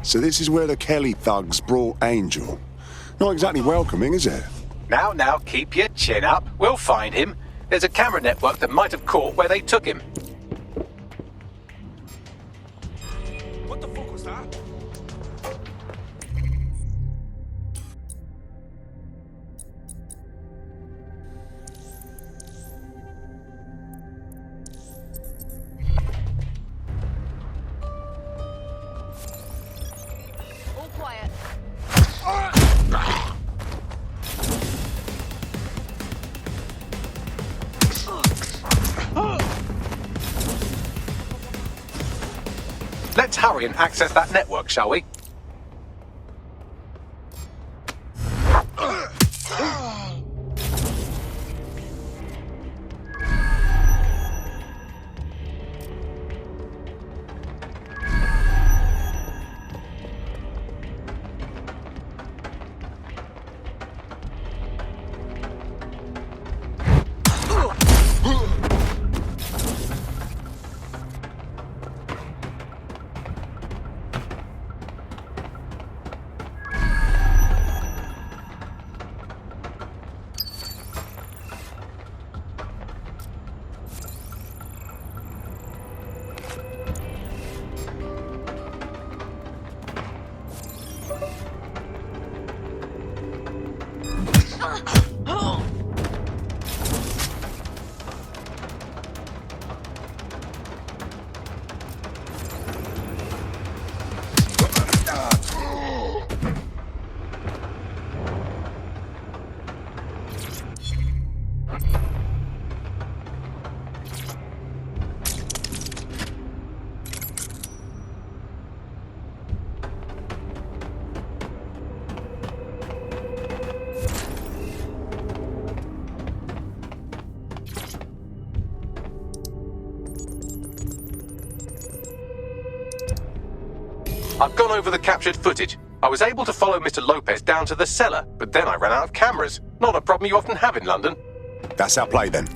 So this is where the Kelly thugs brought Angel. Not exactly welcoming, is it? Now, keep your chin up. We'll find him. There's a camera network that might have caught where they took him. What the fuck was that? All quiet. Let's hurry and access that network, shall we? I've gone over the captured footage. I was able to follow Mr. Lopez down to the cellar, but then I ran out of cameras. Not a problem you often have in London. That's our play then.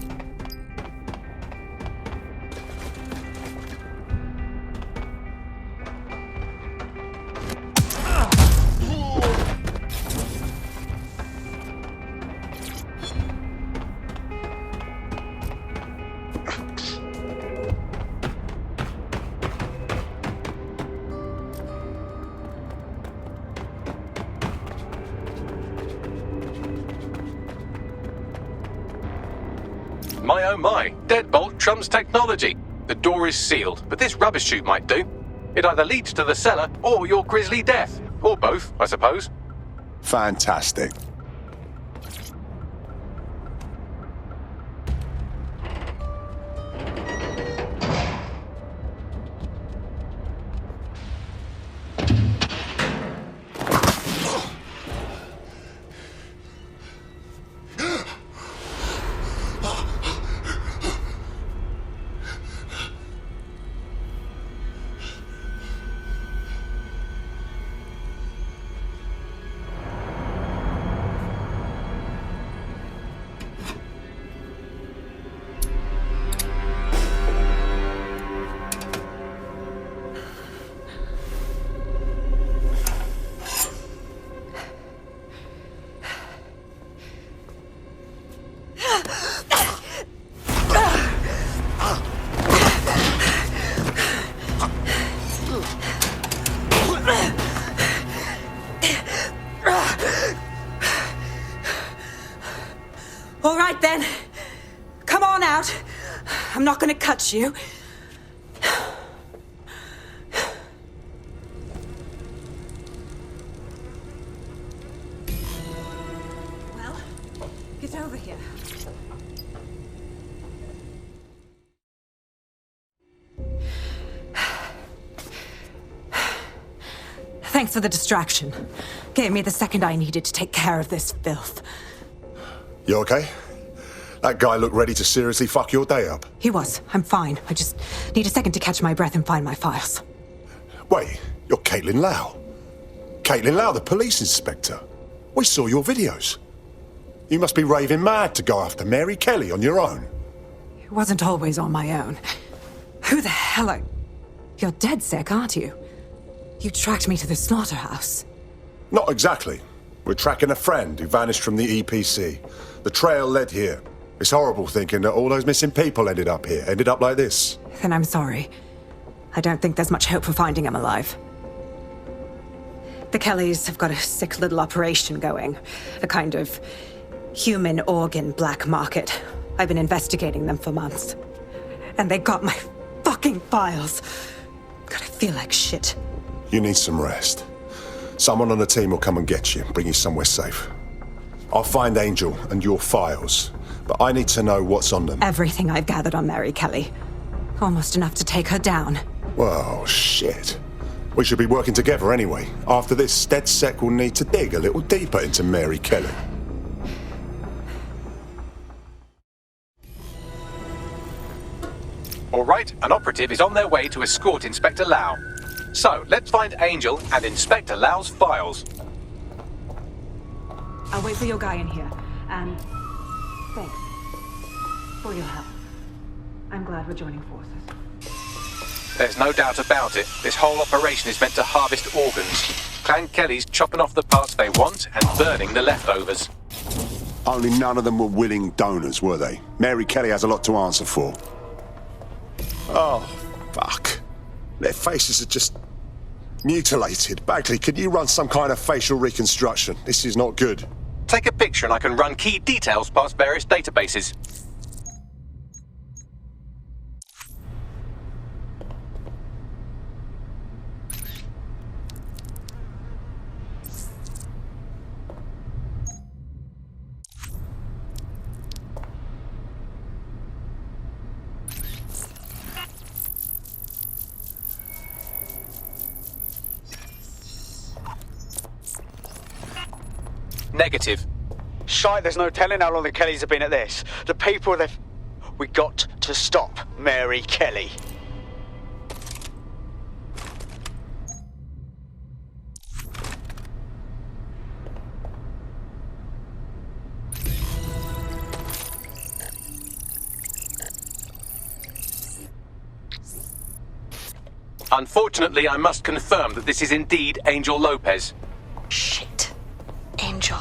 My oh my, deadbolt trumps technology. The door is sealed, but this rubbish chute might do. It either leads to the cellar or your grisly death. Or both, I suppose. Fantastic. All right, then. Come on out. I'm not going to cut you. Well, get over here. Thanks for the distraction. Gave me the second I needed to take care of this filth. You okay? That guy looked ready to seriously fuck your day up. He was. I'm fine. I just need a second to catch my breath and find my files. Wait, you're Caitlin Lau. Caitlin Lau, the police inspector. We saw your videos. You must be raving mad to go after Mary Kelly on your own. It wasn't always on my own. Who the hell are... You're dead sick, aren't you? You tracked me to the slaughterhouse. Not exactly. We're tracking a friend who vanished from the EPC. The trail led here. It's horrible thinking that all those missing people ended up here, ended up like this. Then I'm sorry. I don't think there's much hope for finding him alive. The Kellys have got a sick little operation going. A kind of human organ black market. I've been investigating them for months. And they got my fucking files. God, I feel like shit. You need some rest. Someone on the team will come and get you, bring you somewhere safe. I'll find Angel and your files, but I need to know what's on them. Everything I've gathered on Mary Kelly. Almost enough to take her down. Well, shit. We should be working together anyway. After this, DedSec will need to dig a little deeper into Mary Kelly. All right, an operative is on their way to escort Inspector Lau. So, let's find Angel and Inspector Lau's files. I'll wait for your guy in here. And thanks for your help. I'm glad we're joining forces. There's no doubt about it. This whole operation is meant to harvest organs. Clan Kelly's chopping off the parts they want and burning the leftovers. Only none of them were willing donors, were they? Mary Kelly has a lot to answer for. Oh, fuck. Their faces are just mutilated. Bagley, can you run some kind of facial reconstruction? This is not good. Take a picture and I can run key details past various databases. Negative. Shite, there's no telling how long the Kellys have been at this. The people they've... We got to stop Mary Kelly. Unfortunately, I must confirm that this is indeed Angel Lopez. Shit. Angel.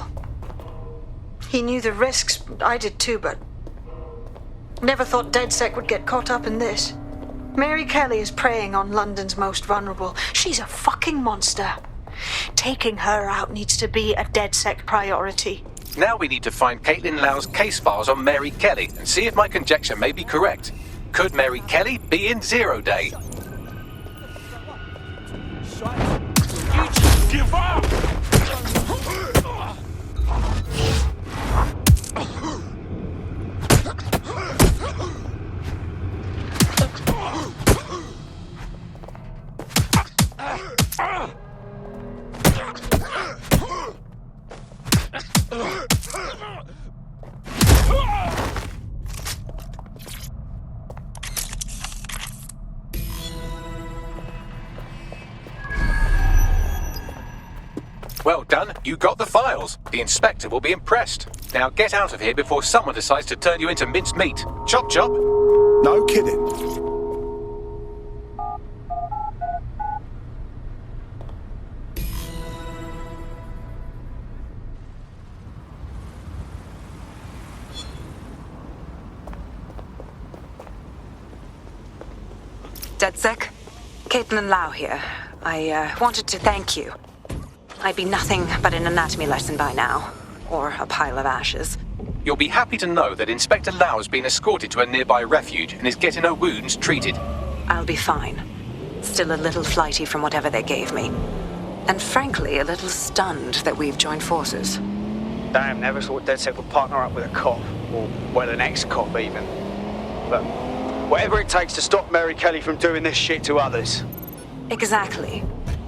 He knew the risks. I did too, but... Never thought DedSec would get caught up in this. Mary Kelly is preying on London's most vulnerable. She's a fucking monster. Taking her out needs to be a DedSec priority. Now we need to find Caitlin Lau's case files on Mary Kelly and see if my conjecture may be correct. Could Mary Kelly be in Zero Day? You just give up! Well done, you got the files. The inspector will be impressed. Now get out of here before someone decides to turn you into minced meat. Chop chop. No kidding. DedSec? Caitlin Lau here. I wanted to thank you. I'd be nothing but an anatomy lesson by now. Or a pile of ashes. You'll be happy to know that Inspector Lau has been escorted to a nearby refuge and is getting her wounds treated. I'll be fine. Still a little flighty from whatever they gave me. And frankly, a little stunned that we've joined forces. Damn, never thought DedSec would partner up with a cop. Or, well, an ex-cop even. But whatever it takes to stop Mary Kelly from doing this shit to others. Exactly.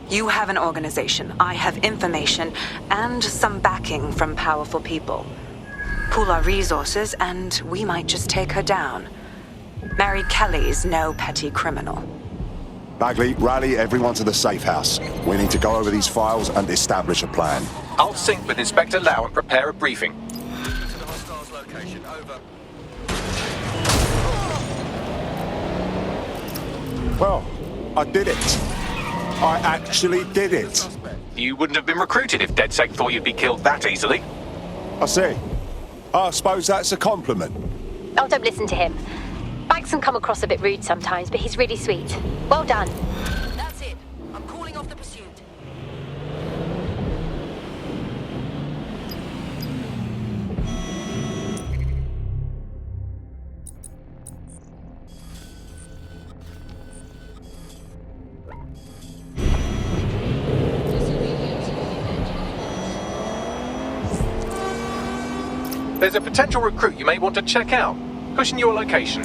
You have an organization, I have information, and some backing from powerful people. Pool our resources, and we might just take her down. Mary Kelly's no petty criminal. Bagley, rally everyone to the safe house. We need to go over these files and establish a plan. I'll sync with Inspector Lau and prepare a briefing. To the hostiles location, over. Well, I did it. I actually did it. You wouldn't have been recruited if DedSec thought you'd be killed that easily. I see. I suppose that's a compliment. Oh, don't listen to him. Banks can come across a bit rude sometimes, but he's really sweet. Well done. That's it. I'm calling off the pursuit. There's a potential recruit you may want to check out. Pushing your location.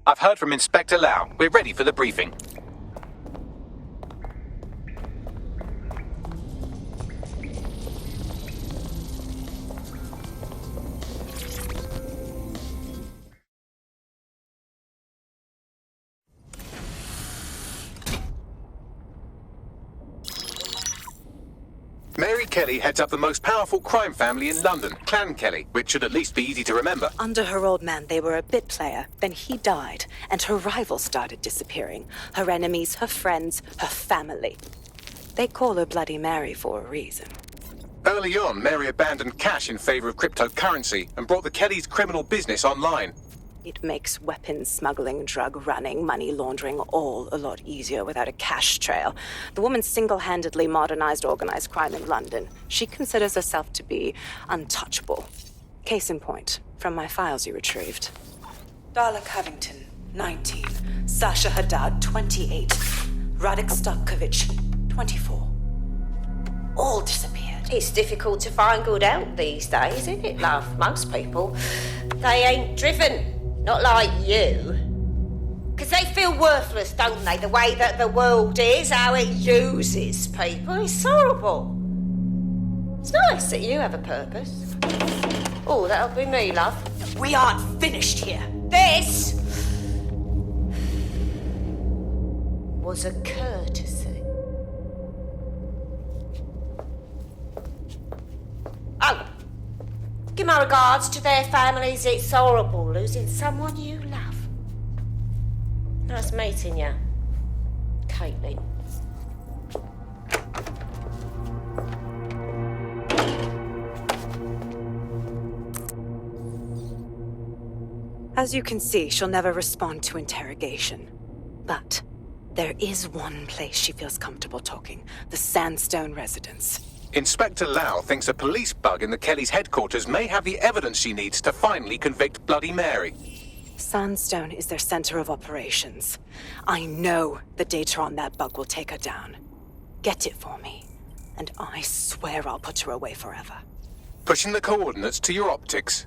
I've heard from Inspector Lau. We're ready for the briefing. Mary Kelly heads up the most powerful crime family in London, Clan Kelly, which should at least be easy to remember. Under her old man, they were a bit player. Then he died, and her rivals started disappearing. Her enemies, her friends, her family. They call her Bloody Mary for a reason. Early on, Mary abandoned cash in favor of cryptocurrency and brought the Kellys' criminal business online. It makes weapons smuggling, drug running, money laundering all a lot easier without a cash trail. The woman single-handedly modernized organized crime in London. She considers herself to be untouchable. Case in point, from my files you retrieved. Darla Covington, 19. Sasha Haddad, 28. Radek Starkovich, 24. All disappeared. It's difficult to find good help these days, isn't it, love? Most people, they ain't driven. Not like you. Because they feel worthless, don't they? The way that the world is, how it uses people. It's horrible. It's nice that you have a purpose. Oh, that'll be me, love. We aren't finished here. This was a courtesy. Oh. Give my regards to their families. It's horrible losing someone you love. Nice meeting you, Caitlin. As you can see, she'll never respond to interrogation. But there is one place she feels comfortable talking, the Sandstone residence. Inspector Lau thinks a police bug in the Kellys' headquarters may have the evidence she needs to finally convict Bloody Mary. Sandstone is their center of operations. I know the data on that bug will take her down. Get it for me, and I swear I'll put her away forever. Pushing the coordinates to your optics.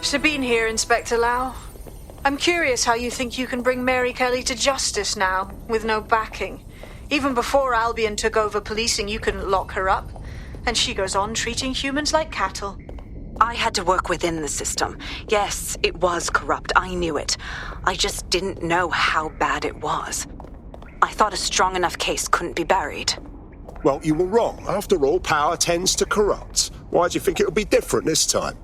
Sabine here, Inspector Lau. I'm curious how you think you can bring Mary Kelly to justice now, with no backing. Even before Albion took over policing, you couldn't lock her up. And she goes on treating humans like cattle. I had to work within the system. Yes, it was corrupt. I knew it. I just didn't know how bad it was. I thought a strong enough case couldn't be buried. Well, you were wrong. After all, power tends to corrupt. Why do you think it'll be different this time?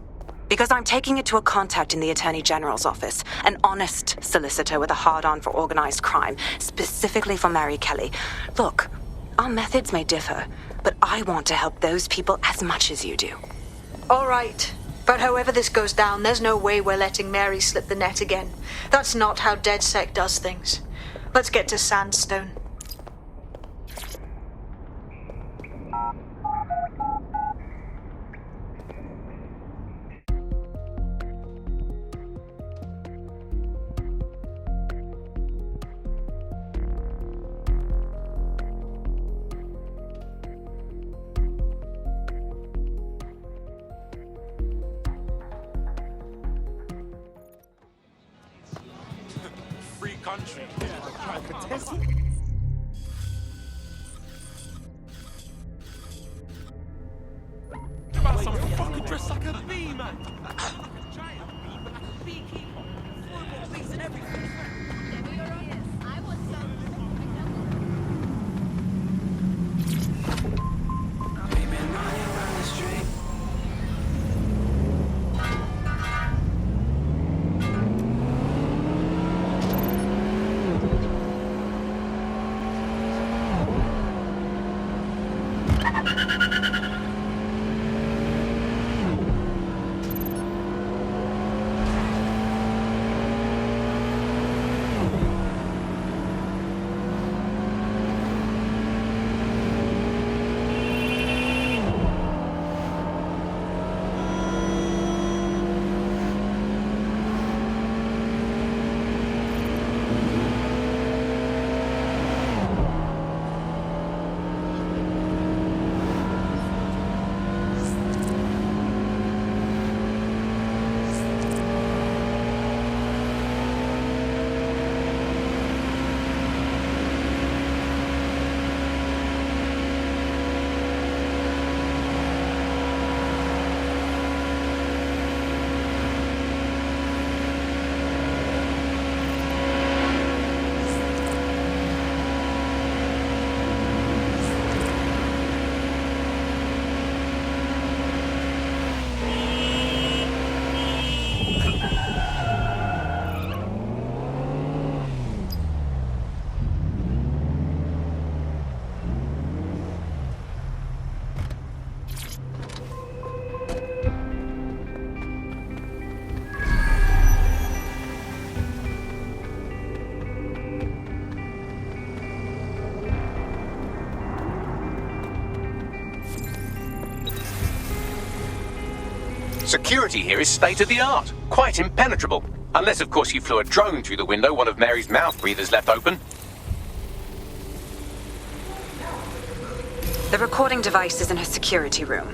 Because I'm taking it to a contact in the Attorney General's office, an honest solicitor with a hard-on for organized crime, specifically for Mary Kelly. Look, our methods may differ, but I want to help those people as much as you do. All right. But however this goes down, there's no way we're letting Mary slip the net again. That's not how DedSec does things. Let's get to Sandstone. Free country. About some fucking dress like a bee, man. Security here is state-of-the-art, quite impenetrable. Unless, of course, you flew a drone through the window one of Mary's mouth breathers left open. The recording device is in her security room.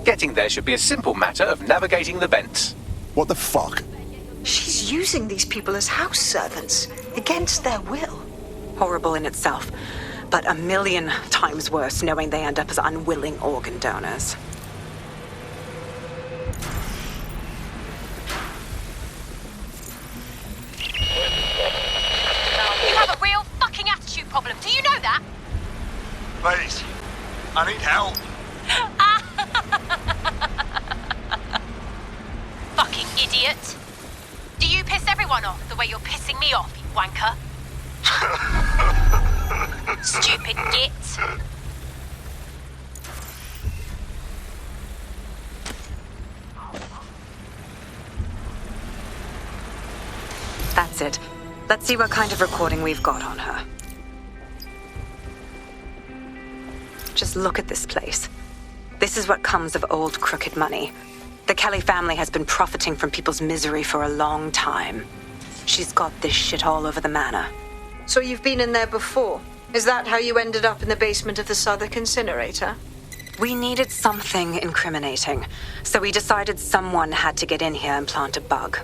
Getting there should be a simple matter of navigating the vents. What the fuck? She's using these people as house servants, against their will. Horrible in itself, but a million times worse knowing they end up as unwilling organ donors. You have a real fucking attitude problem. Do you know that? Please, I need help. Fucking idiot. Do you piss everyone off the way you're pissing me off, you wanker? Stupid git. That's it. Let's see what kind of recording we've got on her. Just look at this place. This is what comes of old crooked money. The Kelly family has been profiting from people's misery for a long time. She's got this shit all over the manor. So you've been in there before? Is that how you ended up in the basement of the Southwark incinerator? We needed something incriminating, so we decided someone had to get in here and plant a bug.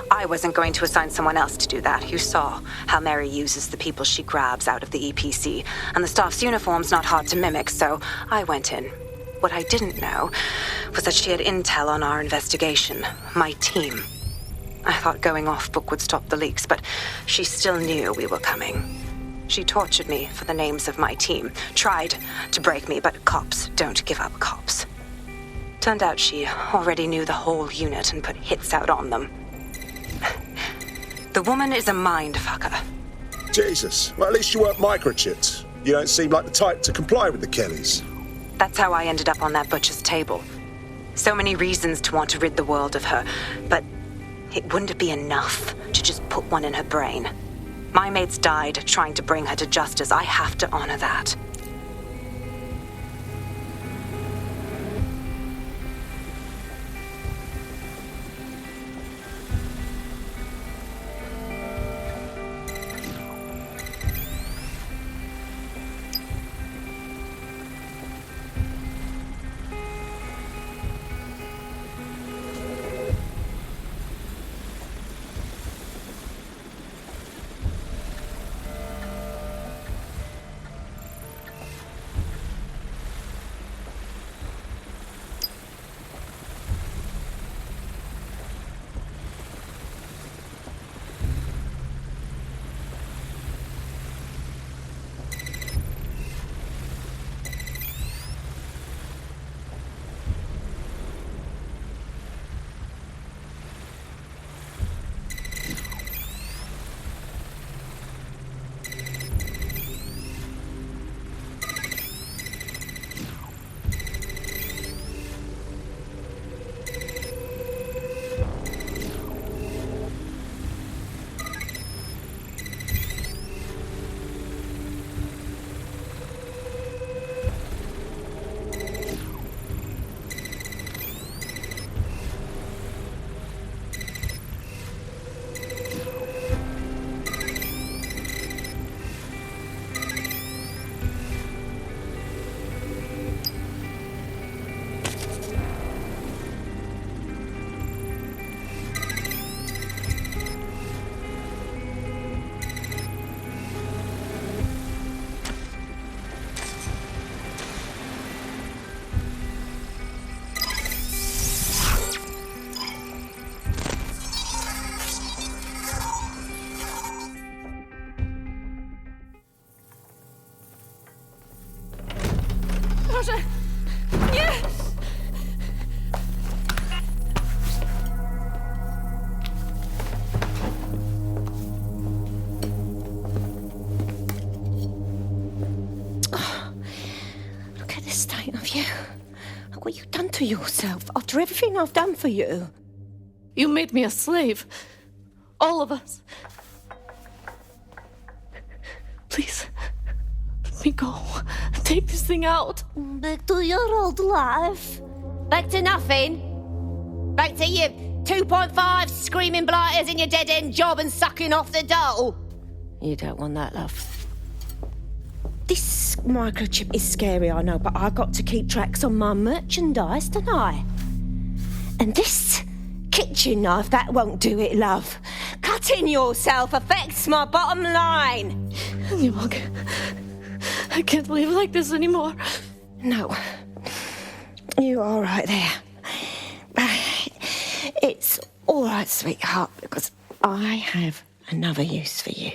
I wasn't going to assign someone else to do that. You saw how Mary uses the people she grabs out of the EPC, and the staff's uniform's not hard to mimic, so I went in. What I didn't know was that she had intel on our investigation, my team. I thought going off book would stop the leaks, but she still knew we were coming. She tortured me for the names of my team, tried to break me, but cops don't give up cops. Turned out she already knew the whole unit and put hits out on them. The woman is a mind fucker. Jesus. Well, at least you weren't microchipped. You don't seem like the type to comply with the Kellys. That's how I ended up on that butcher's table. So many reasons to want to rid the world of her, but it wouldn't be enough to just put one in her brain. My mates died trying to bring her to justice. I have to honor that. Boże! Nie! Look at the state of you. Look what you've done to yourself after everything I've done for you. You made me a slave. All of us. Please, let me go. Take this thing out. Back to your old life. Back to nothing. Back to you 2.5 screaming blighters in your dead-end job and sucking off the dole. You don't want that, love. This microchip is scary, I know, but I got to keep tracks on my merchandise, don't I? And this kitchen knife, that won't do it, love. Cutting yourself affects my bottom line. I can't live like this anymore. No. You're all right there. It's all right, sweetheart, because I have another use for you.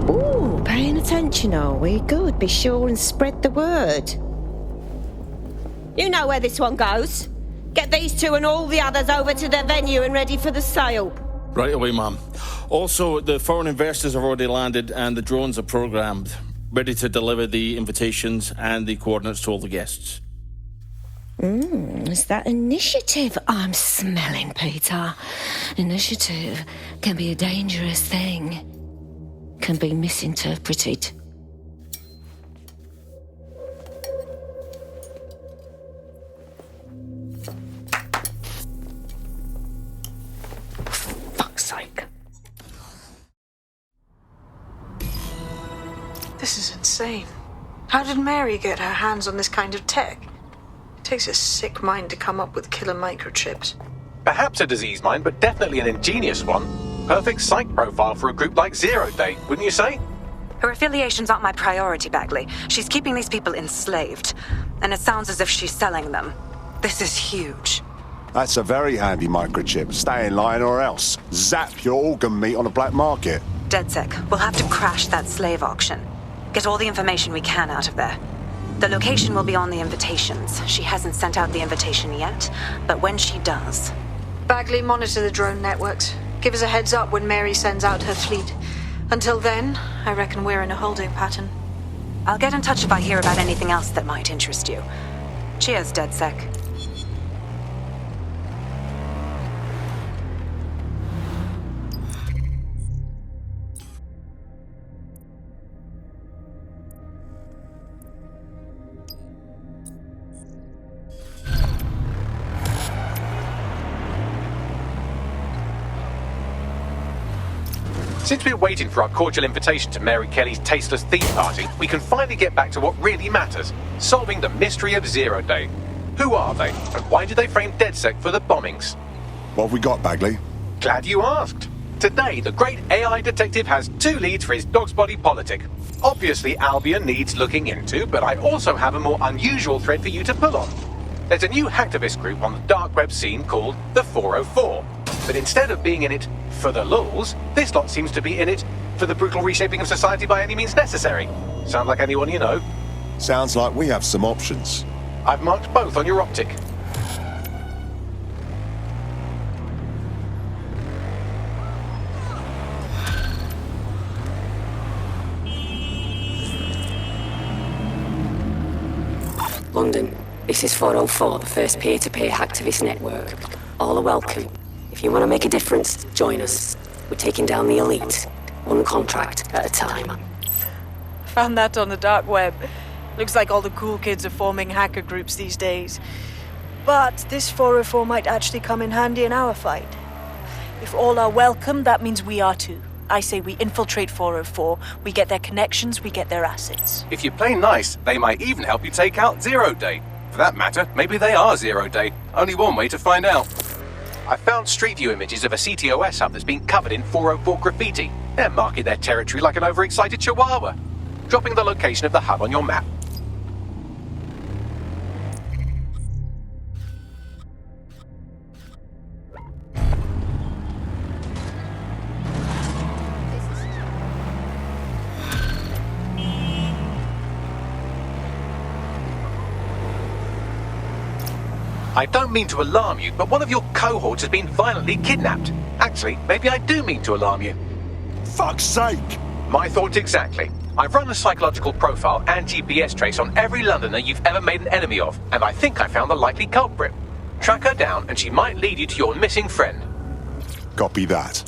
Ooh, paying attention, are we? Good. Be sure and spread the word. You know where this one goes. Get these two and all the others over to the venue and ready for the sale. Right away, Mum. Also, the foreign investors have already landed and the drones are programmed, ready to deliver the invitations and the coordinates to all the guests. Is that initiative I'm smelling, Peter? Initiative can be a dangerous thing. can be misinterpreted. Fuck's sake. This is insane. How did Mary get her hands on this kind of tech? It takes a sick mind to come up with killer microchips. Perhaps a disease mind, but definitely an ingenious one. Perfect psych profile for a group like Zero Day, wouldn't you say? Her affiliations aren't my priority, Bagley. She's keeping these people enslaved. And it sounds as if she's selling them. This is huge. That's a very handy microchip. Stay in line or else. Zap your organ meat on the black market. DedSec, we'll have to crash that slave auction. Get all the information we can out of there. The location will be on the invitations. She hasn't sent out the invitation yet, but when she does... Bagley, monitor the drone networks. Give us a heads up when Mary sends out her fleet. Until then, I reckon we're in a holding pattern. I'll get in touch if I hear about anything else that might interest you. Cheers, DedSec. Since we're waiting for our cordial invitation to Mary Kelly's tasteless theme party, we can finally get back to what really matters, solving the mystery of Zero Day. Who are they, and why did they frame DedSec for the bombings? What have we got, Bagley? Glad you asked. Today, the great AI detective has 2 leads for his dog's body politic. Obviously, Albion needs looking into, but I also have a more unusual thread for you to pull on. There's a new hacktivist group on the dark web scene called the 404. But instead of being in it for the lulz, this lot seems to be in it for the brutal reshaping of society by any means necessary. Sound like anyone you know? Sounds like we have some options. I've marked both on your optic. London, this is 404, the first peer-to-peer hacktivist network. All are welcome. If you want to make a difference, join us. We're taking down the elite, one contract at a time. Found that on the dark web. Looks like all the cool kids are forming hacker groups these days. But this 404 might actually come in handy in our fight. If all are welcome, that means we are too. I say we infiltrate 404, we get their connections, we get their assets. If you play nice, they might even help you take out Zero Day. For that matter, maybe they are Zero Day. Only one way to find out. I found Street View images of a CTOS hub that's been covered in 404 graffiti. They're marking their territory like an overexcited chihuahua. Dropping the location of the hub on your map. I don't mean to alarm you, but one of your cohorts has been violently kidnapped. Actually, maybe I do mean to alarm you. Fuck's sake! My thoughts exactly. I've run a psychological profile and GPS trace on every Londoner you've ever made an enemy of, and I think I found the likely culprit. Track her down, and she might lead you to your missing friend. Copy that.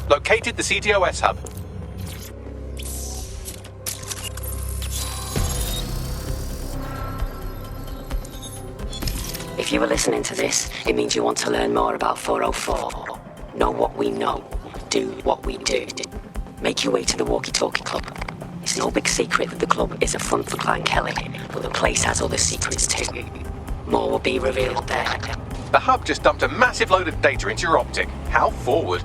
Located the CTOS hub. If you were listening to this, it means you want to learn more about 404. Know what we know. Do what we do. Make your way to the Walkie Talkie Club. It's no big secret that the club is a front for Clan Kelly, but the place has other secrets too. More will be revealed there. The hub just dumped a massive load of data into your optic. How forward?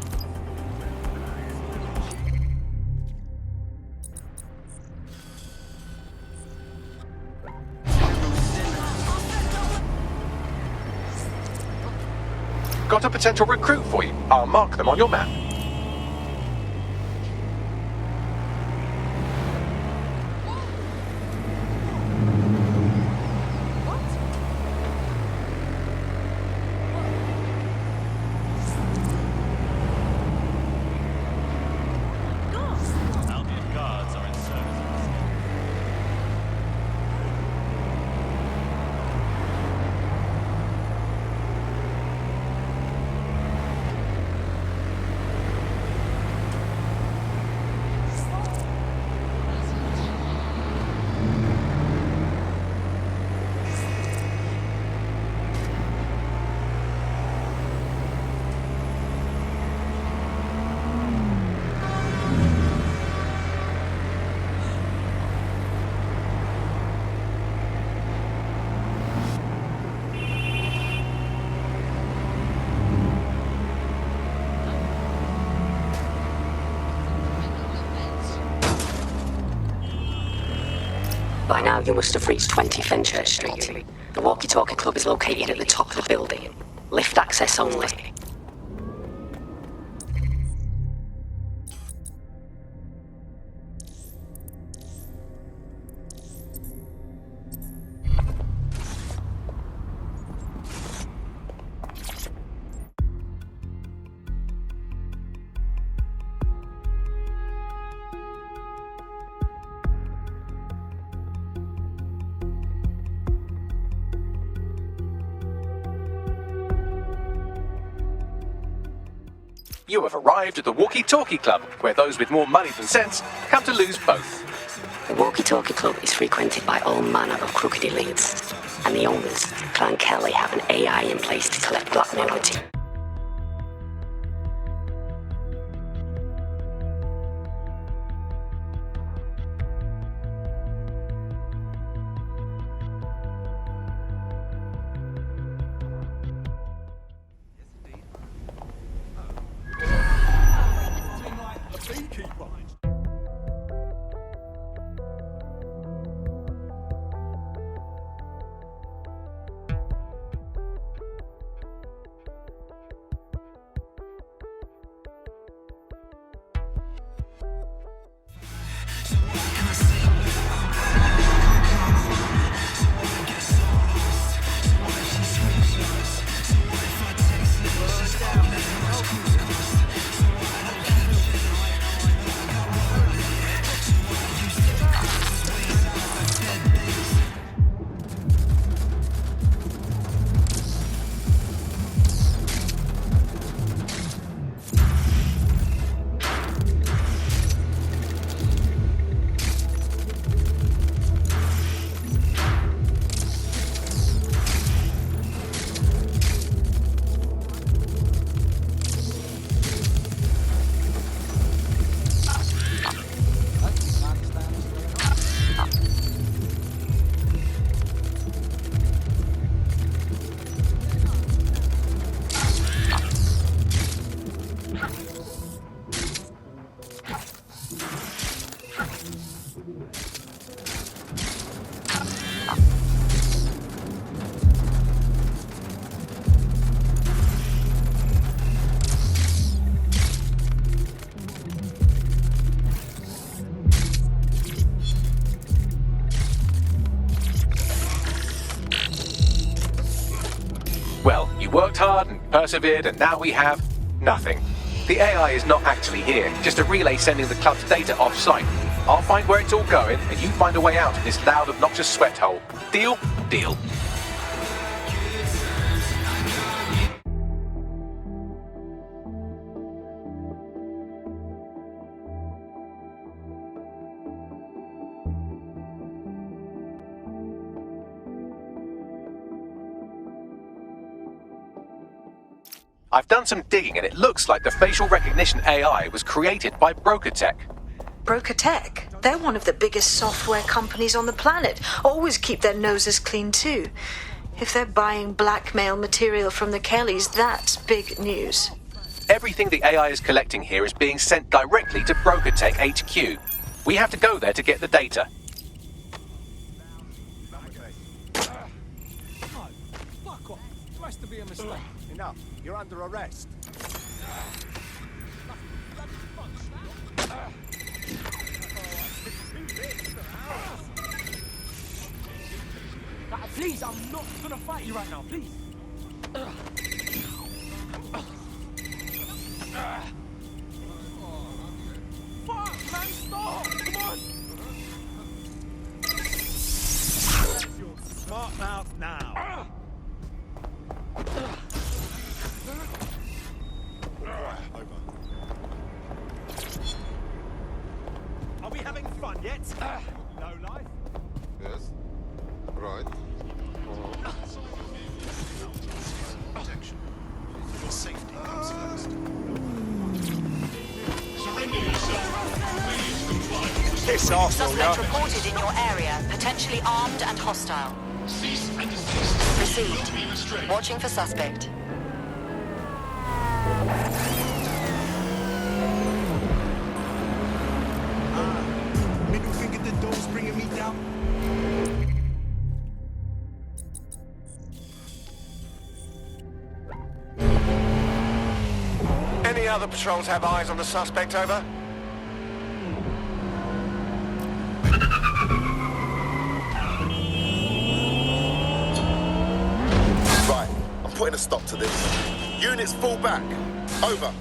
Got a potential recruit for you. I'll mark them on your map. Albion guards are in service. you must have reached 20 Fenchurch Street. The Walkie-Talkie Club is located at the top of the building. Lift access only. You have arrived at the Walkie-Talkie Club, where those with more money than sense come to lose both. The Walkie-Talkie Club is frequented by all manner of crooked elites, and the owners, Clan Kelly, have an AI in place to collect blackmail material. Well, you worked hard and persevered, and now we have nothing. The AI is not actually here, just a relay sending the club's data off-site. I'll find where it's all going, and you find a way out of this loud, obnoxious sweat hole. Deal? Deal. I've done some digging, and it looks like the facial recognition AI was created by Broker Tech. Broker Tech? They're one of the biggest software companies on the planet. Always keep their noses clean, too. If they're buying blackmail material from the Kellys, that's big news. Everything the AI is collecting here is being sent directly to Broker Tech HQ. We have to go there to get the data. Fuck off. It has to be a mistake. Enough. You're under arrest. Please, I'm not gonna fight you right now, please. Fuck, man, stop! Come on! Smart mouth now. Are we having fun yet? No life? Yes. Right. Protection. Your safety comes first. Surrender yourself. Please comply with the Piss off, Suspect reported in your area, potentially armed and hostile. cease and desist. Received. Be restrained. Watching for suspect. Middle finger to those bringing me down. other patrols have eyes on the suspect, over? Right, I'm putting a stop to this. Units fall back. Over.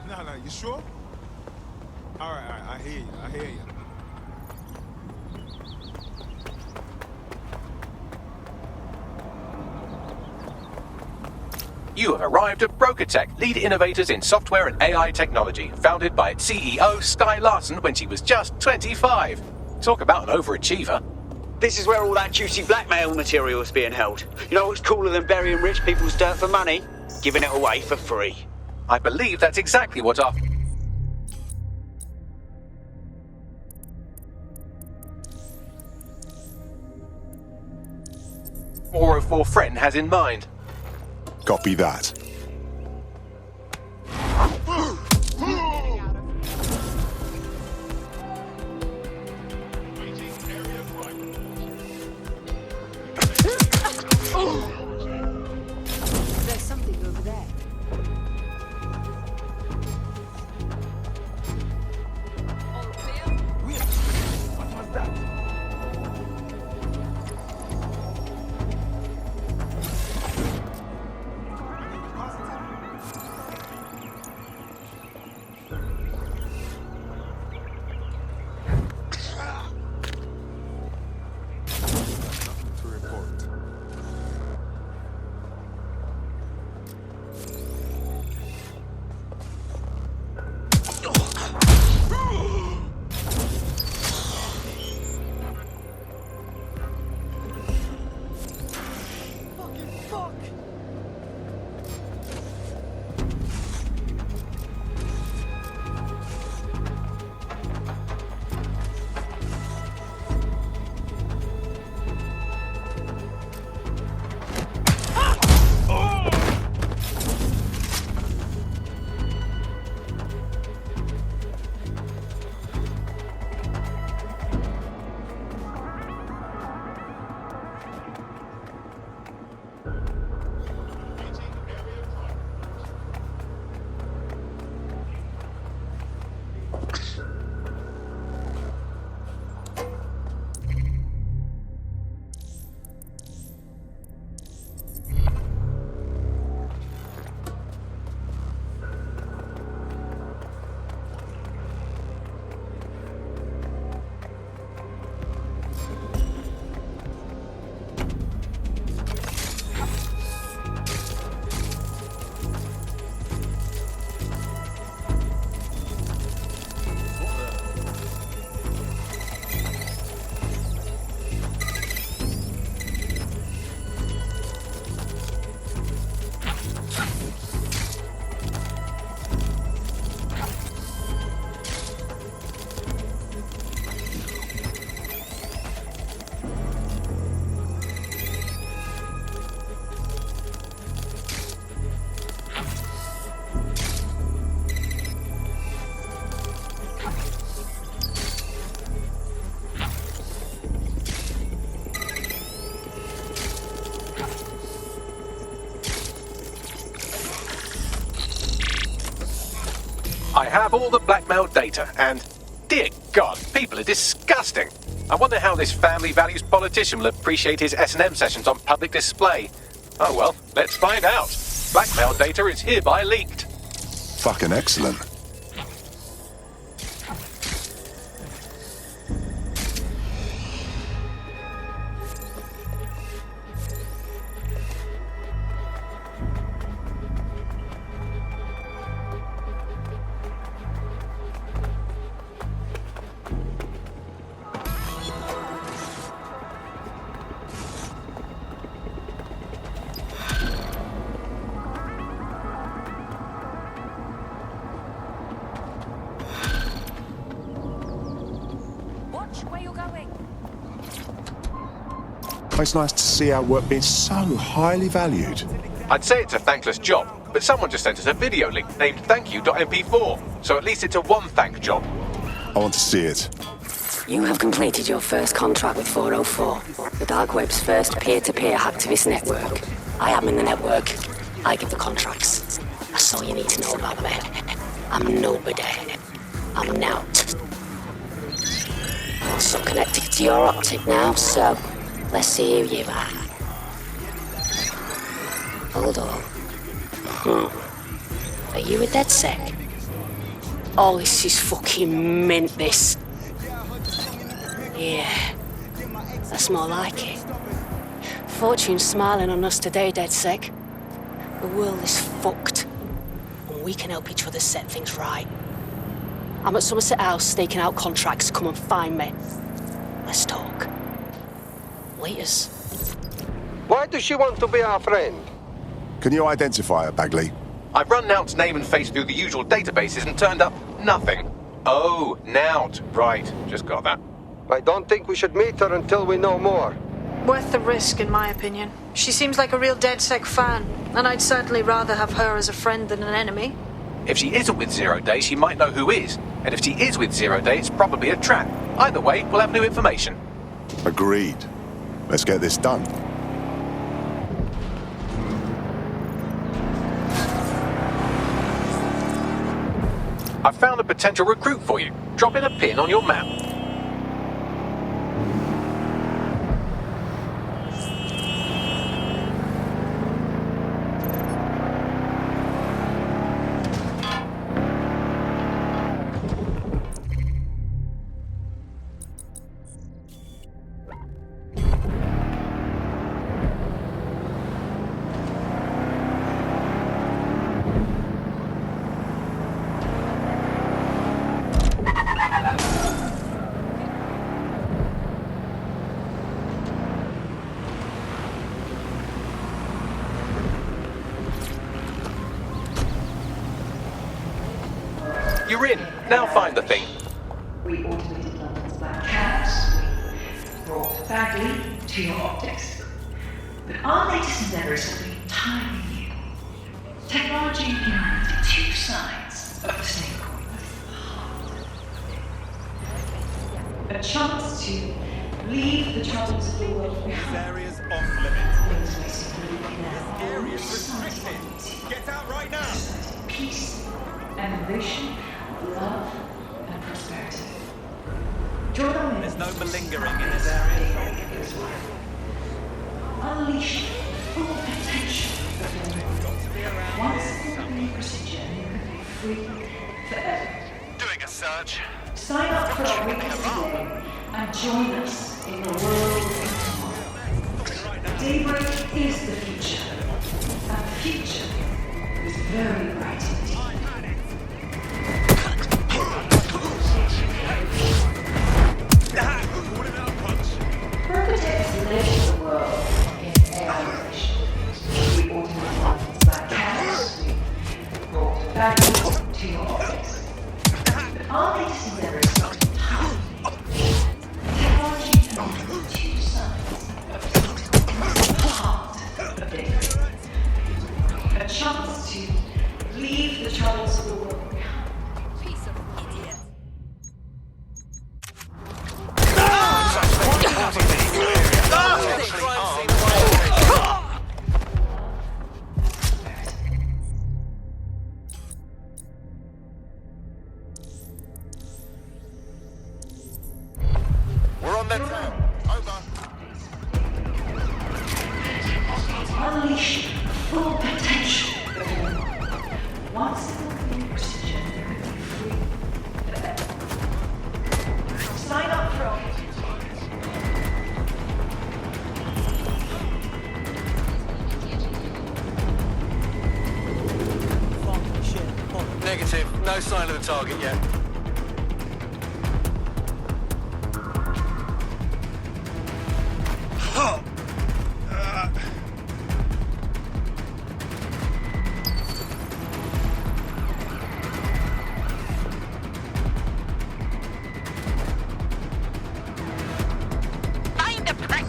No, you sure? All right, I hear you. You have arrived at BrokerTech, lead innovators in software and AI technology, founded by its CEO, Sky Larson, when she was just 25. Talk about an overachiever. This is where all that juicy blackmail material is being held. You know what's cooler than burying rich people's dirt for money? Giving it away for free. I believe that's exactly what our 404 friend has in mind. Copy that. There's something over there. What was that? I have all the blackmail data, and dear God, people are disgusting. I wonder how this family values politician will appreciate his S&M sessions on public display. Oh well, let's find out. Blackmail data is hereby leaked. Fucking excellent. It's nice to see our work being so highly valued. I'd say it's a thankless job, but someone just sent us a video link named thankyou.mp4, so at least it's a one-thank job. I want to see it. You have completed your first contract with 404, the dark web's first peer-to-peer hacktivist network. I am in the network. I give the contracts. That's all you need to know about me. I'm nobody. I'm Nout. Also connected to your optic now, so let's see who you are. Hold on. Are you a DedSec? Oh, this is fucking mint, this. Yeah, that's more like it. Fortune's smiling on us today, DedSec. The world is fucked, and we can help each other set things right. I'm at Somerset House staking out contracts. Come and find me. Let's talk. Laters. Why does she want to be our friend? Can you identify her, Bagley? I've run Nout's name and face through the usual databases and turned up nothing. Oh, Nout. Right, just got that. I don't think we should meet her until we know more. Worth the risk, in my opinion. She seems like a real DedSec fan, and I'd certainly rather have her as a friend than an enemy. If she isn't with Zero Day, she might know who is. And if she is with Zero Day, it's probably a trap. Either way, we'll have new information. Agreed. Let's get this done. I've found a potential recruit for you. Drop in a pin on your map. You're in. Now find the thing. We automated London's Black Cat. We brought Bagley to your optics. But our latest endeavour is something entirely new. Technology uniting two sides of the same coin. A chance to leave the troubles of the world behind. This area's off limits. Things basically now. This area is restricted. Get out right now. Peace, innovation, love, and prosperity. Join our There's no malingering in this area. Unleash full potential. Once a procedure, you can be free forever. Doing a search. Sign up for our weekly today and join us in the world of tomorrow. Daybreak is the future. And the future is very bright indeed. Perpetrates the nature of the world in aeration. We automate London's Black Cat. We brought Bagley to your office. But our latest endeavour is something entirely new. Technology uniting two sides of the heart of data. A chance to leave the troubles of the world behind. Piece of idiot. We're on their tail. Over. Unleash the full potential of your mind. Once the complete procedure, you can be free forever. Sign up for Negative. No sign of the target yet. Find the prick!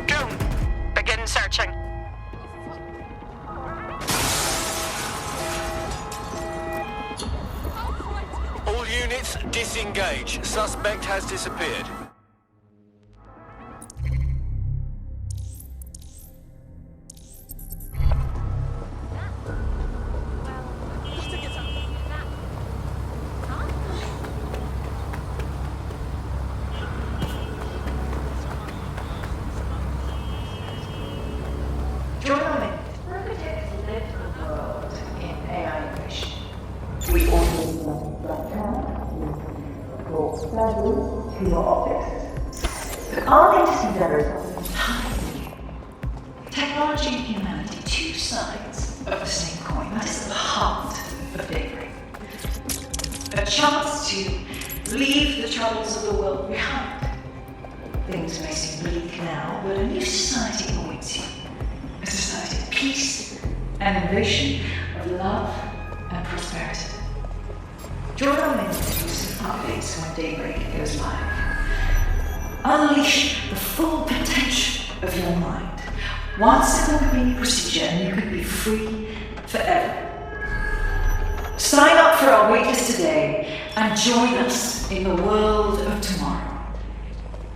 Drone, begin searching. All units, disengage. Suspect has disappeared. Join our men. Architects live the world in AI innovation. We also brought to your office. But our latest endeavors are entirely new. Technology and humanity, two sides of the same coin. That is the heart of daybreak. A chance to leave the troubles of the world behind. Things may seem bleak now, but a new society awaits you. A society of peace and innovation, of love and prosperity. Join our men to some updates when daybreak goes live. Unleash the full potential of your mind. Once a complete procedure and you can be free forever. Sign up for our waitlist today and join us in the world of tomorrow.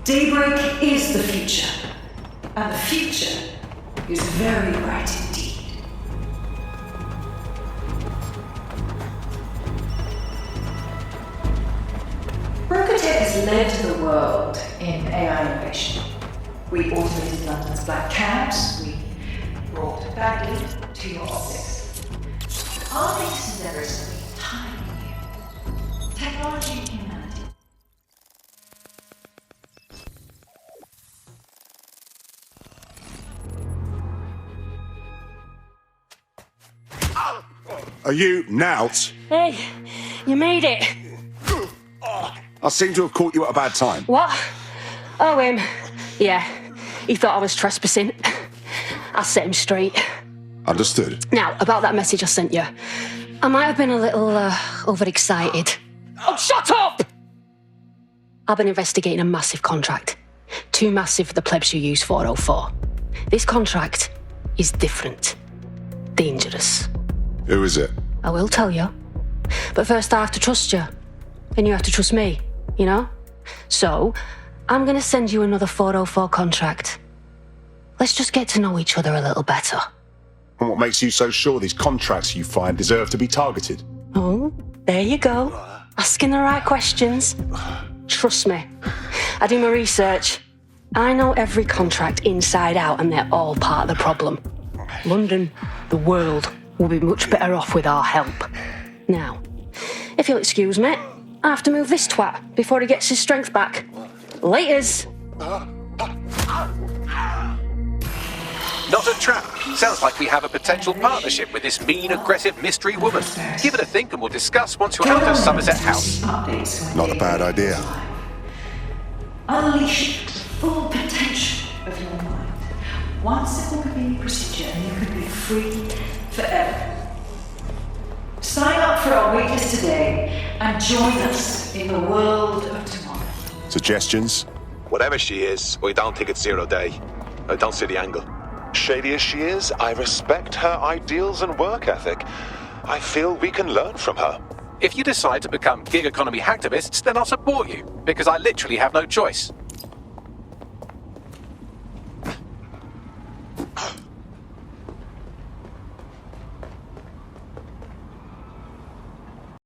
Daybreak is the future, and the future is very bright indeed. Berkotech has led the world in AI innovation. We automated London's black cabs, we brought Bagley to your office. Our latest endeavors are entirely new. Technology and humanity. Are you Nout? Hey, you made it. I seem to have caught you at a bad time. What? Oh, him. Yeah, he thought I was trespassing. I set him straight. Understood. Now, about that message I sent you. I might have been a little overexcited. Oh, shut up! I've been investigating a massive contract. Too massive for the plebs who use 404. This contract is different. Dangerous. Who is it? I will tell you. But first I have to trust you. And you have to trust me, you know? So, I'm gonna send you another 404 contract. Let's just get to know each other a little better. And what makes you so sure these contracts you find deserve to be targeted? Oh, there you go. Asking the right questions. Trust me. I do my research. I know every contract inside out and they're all part of the problem. London, the world, will be much better off with our help. Now, if you'll excuse me, I have to move this twat before he gets his strength back. Laters! Not a trap. Sounds like we have a potential partnership with this mean, aggressive mystery woman. Give it a think and we'll discuss once you're out of Somerset House. Not a bad idea. Unleash the full potential of your mind. Once a complete procedure and you can be free forever. Sign up for our waitlist today and join us in the world of tomorrow. Suggestions? Whatever she is, we don't think it's 0 day. I don't see the angle. Shady as she is, I respect her ideals and work ethic. I feel we can learn from her. If you decide to become gig economy hacktivists, then I'll support you, because I literally have no choice.